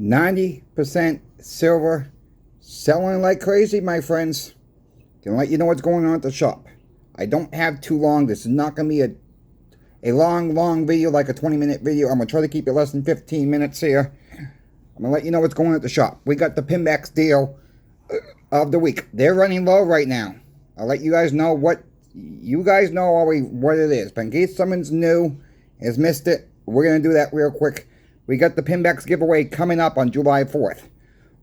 90% silver, selling like crazy, my friends. Can let you know what's going on at the shop. I don't have too long. This is not going to be a long video, like a 20-minute video. I'm going to try to keep it less than 15 minutes here. I'm going to let you know what's going on at the shop. We got the Pinbacks deal of the week. They're running low right now. I'll let you guys know what, you guys know already what it is. But in case someone's new, has missed it, we're going to do that real quick. We got the Pinbacks giveaway coming up on July 4th.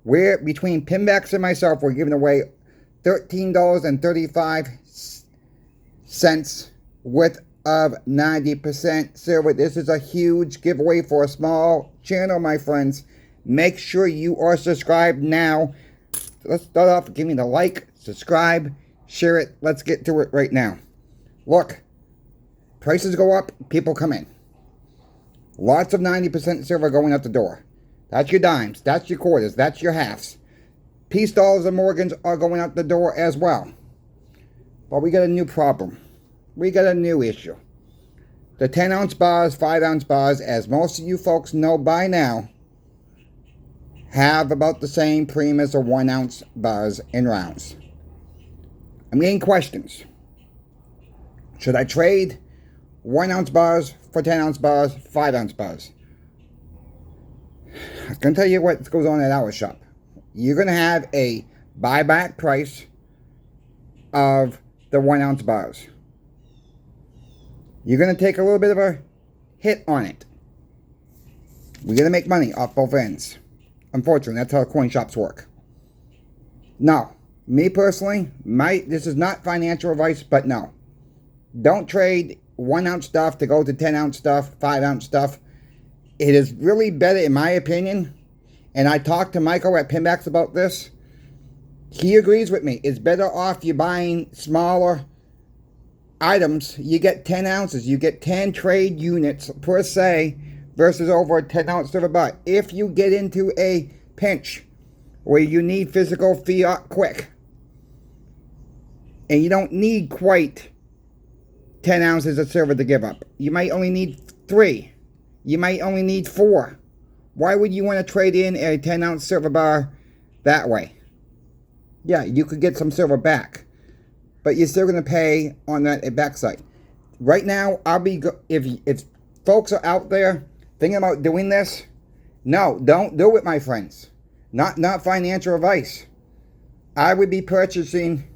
We're, between Pinbacks and myself, we're giving away $13.35 worth of 90% silver. This is a huge giveaway for a small channel, my friends. Make sure you are subscribed now. Let's start off with giving the like, subscribe, share it. Let's get to it right now. Look, prices go up, people come in. Lots of 90% silver going out the door. That's your dimes, that's your quarters, that's your halves. Peace dollars and Morgans are going out the door as well. But we got a new problem. We got a new issue. The 10-ounce bars, 5-ounce bars, as most of you folks know by now, have about the same premium as the 1-ounce bars in rounds. I'm getting questions. Should I trade 1-ounce bars for 10-ounce bars, 5-ounce bars? I can tell you what goes on at our shop. You're going to have a buyback price of the 1-ounce bars. You're going to take a little bit of a hit on it. We're going to make money off both ends. Unfortunately, that's how coin shops work. No, me personally, this is not financial advice, but no. Don't trade 1-ounce stuff to go to 10-ounce stuff, 5-ounce stuff. It is really better, in my opinion, and I talked to Michael at Pinbacks about this. He agrees with me. It's better off you buying smaller items. You get 10 ounces. You get 10 trade units per se versus over a 10-ounce silver bar. If you get into a pinch where you need physical fiat quick, and you don't need quite 10 ounces of silver to give up. You might only need 3. You might only need 4. Why would you want to trade in a 10-ounce silver bar that way? Yeah, you could get some silver back, but you're still going to pay on that backside. Right now, if folks are out there thinking about doing this, no, don't do it, my friends. Not financial advice. I would be purchasing.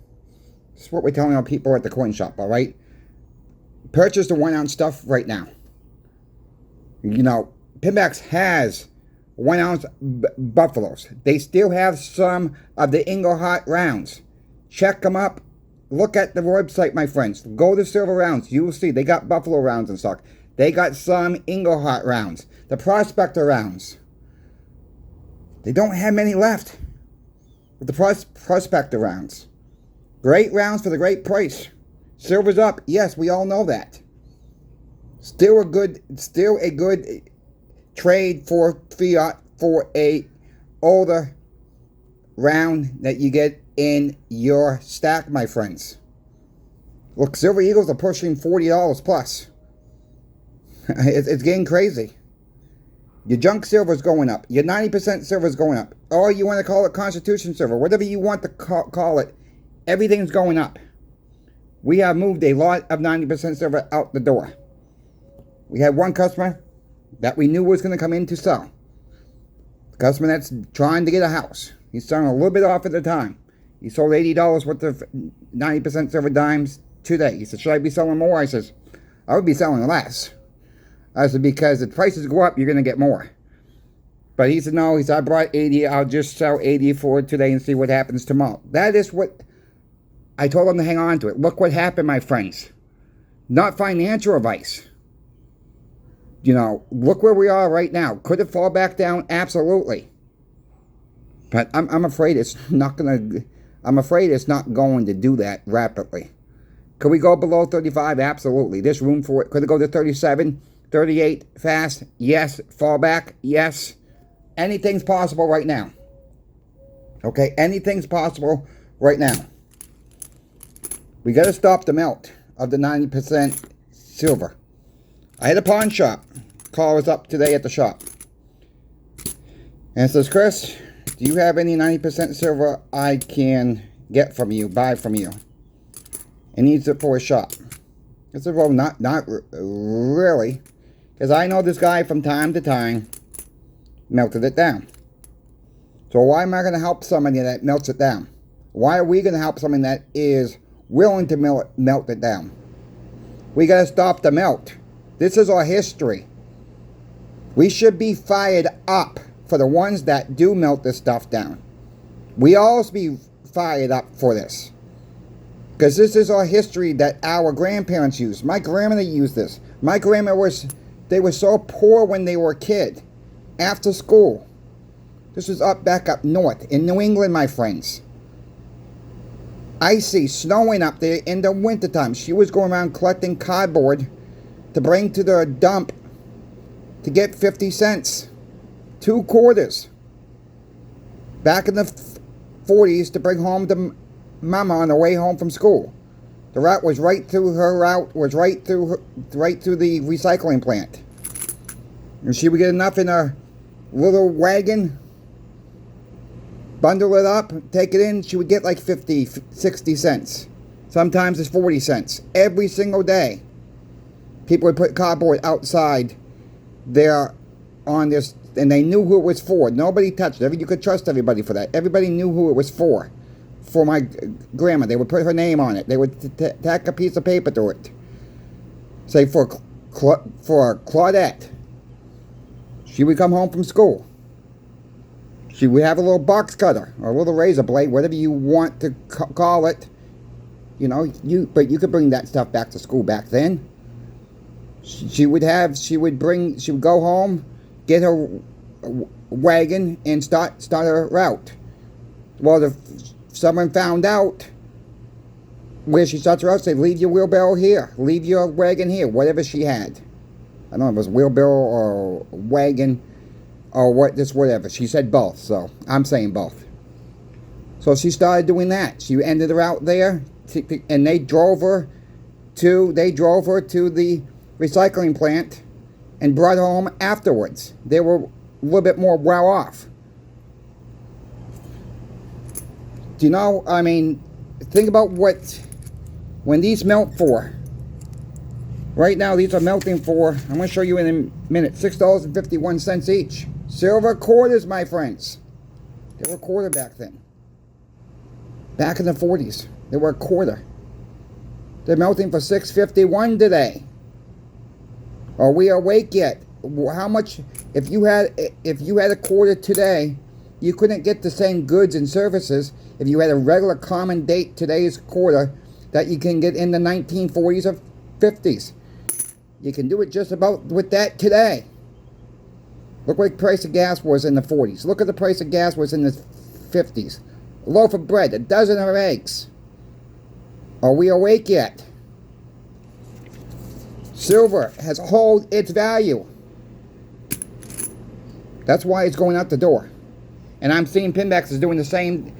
This is what we're telling our people at the coin shop. All right, purchase the 1-ounce stuff right now. You know, Pinbacks has 1-ounce buffaloes. They still have some of the Engelhart rounds. Check them up. Look at the website, my friends. Go to Silver Rounds. You will see they got buffalo rounds in stock. They got some Engelhart rounds. The Prospector rounds. They don't have many left. But the Prospector rounds. Great rounds for the great price. Silver's up. Yes, we all know that. Still a good trade for fiat for a older round that you get in your stack, my friends. Look, Silver Eagles are pushing $40 plus. It's getting crazy. Your junk silver is going up. Your 90% silver is going up. Or you want to call it Constitution silver. Whatever you want to call it. Everything's going up. We have moved a lot of 90% silver out the door. We had one customer that we knew was going to come in to sell. The customer that's trying to get a house. He's selling a little bit off at the time. He sold $80 worth of 90% silver dimes today. He said, should I be selling more? I says, I would be selling less. I said, because if prices go up, you're going to get more. But he said, no. He said, I brought 80. I'll just sell 80 for today and see what happens tomorrow. That is what I told him to hang on to it. Look what happened, my friends. Not financial advice. You know, look where we are right now. Could it fall back down? Absolutely. But I'm afraid it's not going to do that rapidly. Could we go below 35? Absolutely. There's room for it. Could it go to 37, 38 fast? Yes. Fall back? Yes. Anything's possible right now. Okay, anything's possible right now. We got to stop the melt of the 90% silver. I had a pawn shop call us up today at the shop. And it says, Chris, do you have any 90% silver I can get from you, buy from you? It needs it for a shop. I said, well, not really. Because I know this guy from time to time melted it down. So why am I going to help somebody that melts it down? Why are we going to help somebody that is willing to melt it down? We got to stop the melt. This is our history. We should be fired up for the ones that do melt this stuff down. We all should be fired up for this. Because this is our history that our grandparents used. My grandmother used this. My grandmother they were so poor when they were a kid. After school. This was back up north in New England, my friends. Icy, snowing up there in the wintertime. She was going around collecting cardboard to bring to the dump to get 50 cents. 2 quarters. Back in the 40s to bring home to Mama on the way home from school. The route was right through her route, was right through the recycling plant. And she would get enough in a little wagon, bundle it up, take it in, she would get like 50, 60 cents. Sometimes it's 40 cents. Every single day. People would put cardboard outside there on this, and they knew who it was for. Nobody touched it. You could trust everybody for that. Everybody knew who it was for. For my grandma, they would put her name on it. They would tack a piece of paper to it. Say for Claudette. She would come home from school. She would have a little box cutter or a little razor blade, whatever you want to call it. You know, but you could bring that stuff back to school back then. She would go home, get her wagon, and start her route. Well, if someone found out where she starts her route, say, leave your wheelbarrow here, leave your wagon here, whatever she had. I don't know if it was wheelbarrow or wagon or whatever. She said both, so I'm saying both. So she started doing that. She ended her out there, and they drove her to the recycling plant and brought her home afterwards. They were a little bit more well off. Do you know, I mean, think about when these melt for. Right now, these are melting for, I'm going to show you in a minute, $6.51 each. Silver quarters, my friends. They were a quarter back then. Back in the 40s, they were a quarter. They're melting for $6.51 today. Are we awake yet? How much, if you had a quarter today, you couldn't get the same goods and services if you had a regular common date today's quarter that you can get in the 1940s or 50s. You can do it just about with that today. Look what the price of gas was in the 40s. Look at the price of gas was in the 50s. A loaf of bread, a dozen of eggs. Are we awake yet? Silver has held its value. That's why it's going out the door. And I'm seeing Pinbacks is doing the same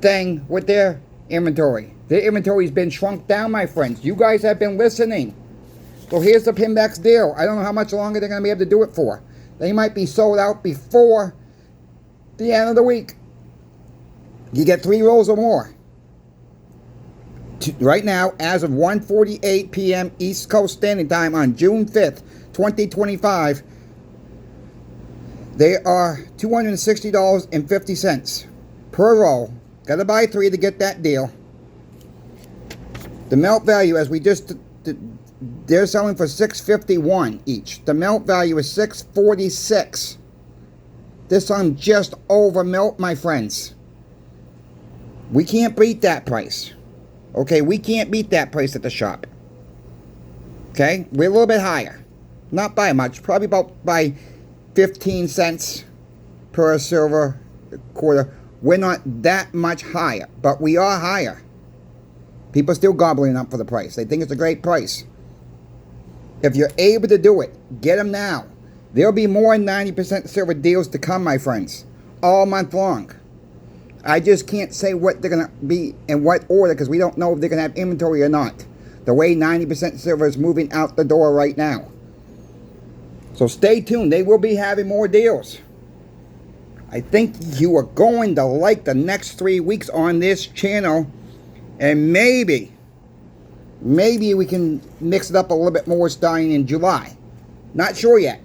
thing with their inventory. Their inventory has been shrunk down, my friends. You guys have been listening. So here's the Pinbacks deal. I don't know how much longer they're going to be able to do it for. They might be sold out before the end of the week. You get 3 rolls or more. Right now, as of 1:48 p.m. East Coast Standard Time on June 5th, 2025, they are $260.50 per roll. Got to buy 3 to get that deal. The melt value, as we just, they're selling for $6.51 each. The melt value is $6.46. This on just over melt, my friends. We can't beat that price. Okay, we can't beat that price at the shop. Okay, we're a little bit higher. Not by much, probably about by 15 cents per silver quarter. We're not that much higher, but we are higher. People are still gobbling up for the price. They think it's a great price. If you're able to do it, get them now. There'll be more 90% silver deals to come, my friends, all month long. I just can't say what they're going to be in what order because we don't know if they're going to have inventory or not. The way 90% silver is moving out the door right now. So stay tuned. They will be having more deals. I think you are going to like the next 3 weeks on this channel. And maybe we can mix it up a little bit more starting in July. Not sure yet.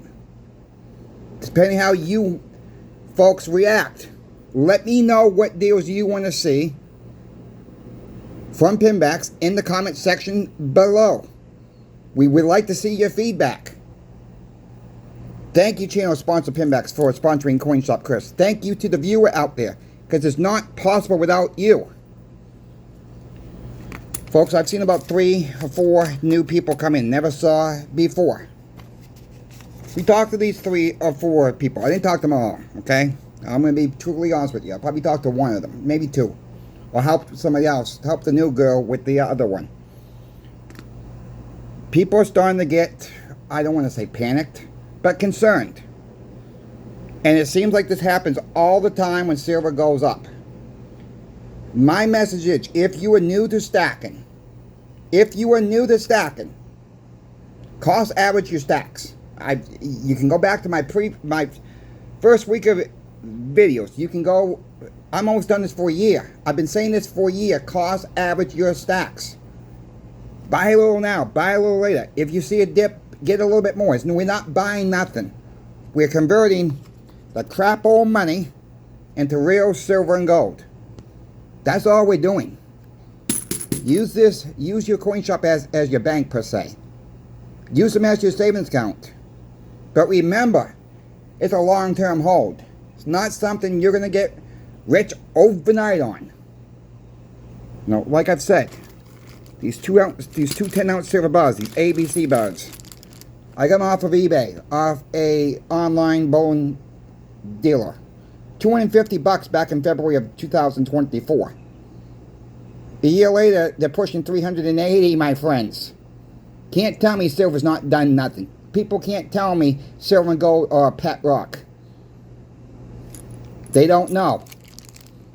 Depending how you folks react. Let me know what deals you want to see from Pinbacks in the comment section below. We would like to see your feedback. Thank you, channel sponsor Pinbacks, for sponsoring CoinShop Chris. Thank you to the viewer out there, because it's not possible without you. Folks, I've seen about 3 or 4 new people come in. Never saw before. We talked to these 3 or 4 people. I didn't talk to them all, okay? I'm going to be truly honest with you. I'll probably talk to one of them, maybe 2. Or help somebody else, help the new girl with the other one. People are starting to get, I don't want to say panicked, but concerned. And it seems like this happens all the time when silver goes up. My message is, if you are new to stacking, cost average your stacks. You can go back to my first week of videos. You can go, I'm almost done this for a year. I've been saying this for a year. Cost average your stacks. Buy a little now, buy a little later. If you see a dip, get a little bit more. We're not buying nothing. We're converting the crap old money into real silver and gold. That's all we're doing. Use your CoinShop as your bank per se. Use them as your savings account. But remember, it's a long-term hold. It's not something you're going to get rich overnight on. You know, like I've said, these two 10-ounce silver bars, these ABC bars, I got them off of eBay, off a online bullion dealer. $250 back in February of 2024. A year later, they're pushing 380, my friends. Can't tell me silver's not done nothing. People can't tell me silver and gold are a pet rock. They don't know.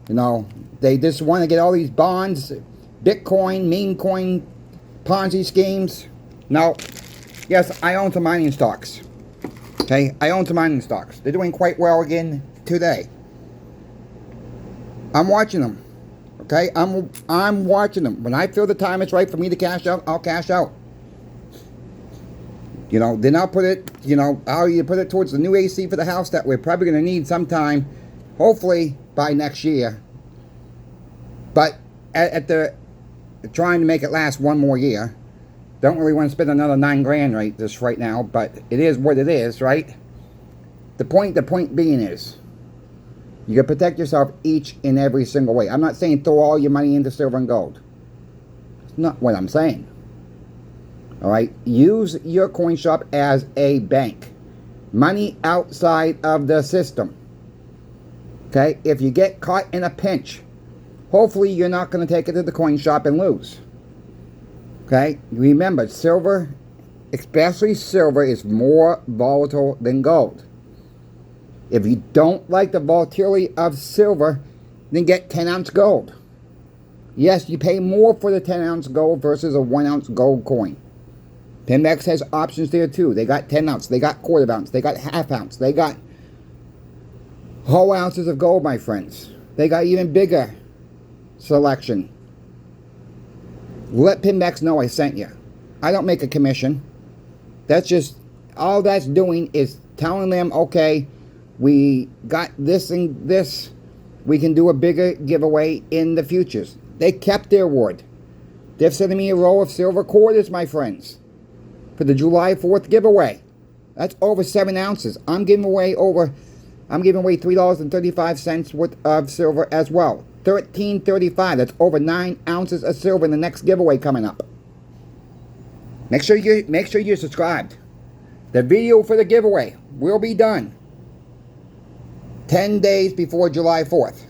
You know, they just want to get all these bonds, Bitcoin, meme coin, Ponzi schemes. No. Yes, I own some mining stocks. Okay, I own some mining stocks. They're doing quite well again today. I'm watching them. Okay, I'm watching them. When I feel the time is right for me to cash out, I'll cash out. You know, then I'll put it, I'll either put it towards the new AC for the house that we're probably going to need sometime, hopefully by next year. But trying to make it last one more year. Don't really want to spend another $9 grand right now, but it is what it is, right? The point being is, you can protect yourself each and every single way. I'm not saying throw all your money into silver and gold. It's not what I'm saying. All right? Use your CoinShop as a bank. Money outside of the system. Okay? If you get caught in a pinch, hopefully you're not going to take it to the CoinShop and lose. Okay? Remember, silver, especially silver, is more volatile than gold. If you don't like the volatility of silver, then get 10-ounce gold. Yes, you pay more for the 10-ounce gold versus a 1-ounce gold coin. Pinbacks has options there too. They got 10-ounce, they got quarter-ounce, they got half-ounce, they got whole ounces of gold, my friends. They got even bigger selection. Let Pinbacks know I sent you. I don't make a commission. That's just, all that's doing is telling them, okay, we got this and this. We can do a bigger giveaway in the futures. They kept their word. They're sending me a roll of silver quarters, my friends, for the July 4th giveaway. That's over 7 ounces. I'm giving away $3.35 worth of silver as well. $13.35. That's over 9 ounces of silver in the next giveaway coming up. Make sure you're subscribed. The video for the giveaway will be done 10 days before July 4th.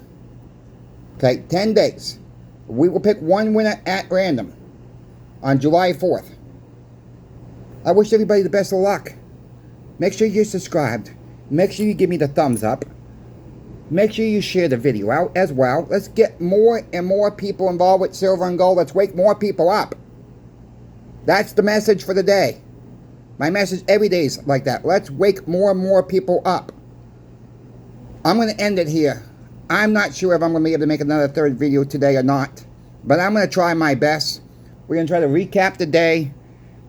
Okay, 10 days. We will pick one winner at random on July 4th. I wish everybody the best of luck. Make sure you're subscribed. Make sure you give me the thumbs up. Make sure you share the video out as well. Let's get more and more people involved with silver and gold. Let's wake more people up. That's the message for the day. My message every day is like that. Let's wake more and more people up. I'm going to end it here. I'm not sure if I'm going to be able to make another third video today or not, but I'm going to try my best. We're going to try to recap the day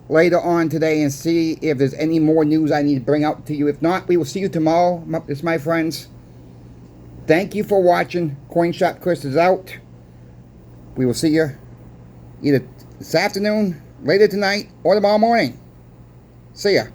later on today and see if there's any more news I need to bring out to you. If not, we will see you tomorrow. It's my friends. Thank you for watching. CoinShop Chris is out. We will see you either this afternoon, later tonight, or tomorrow morning. See ya.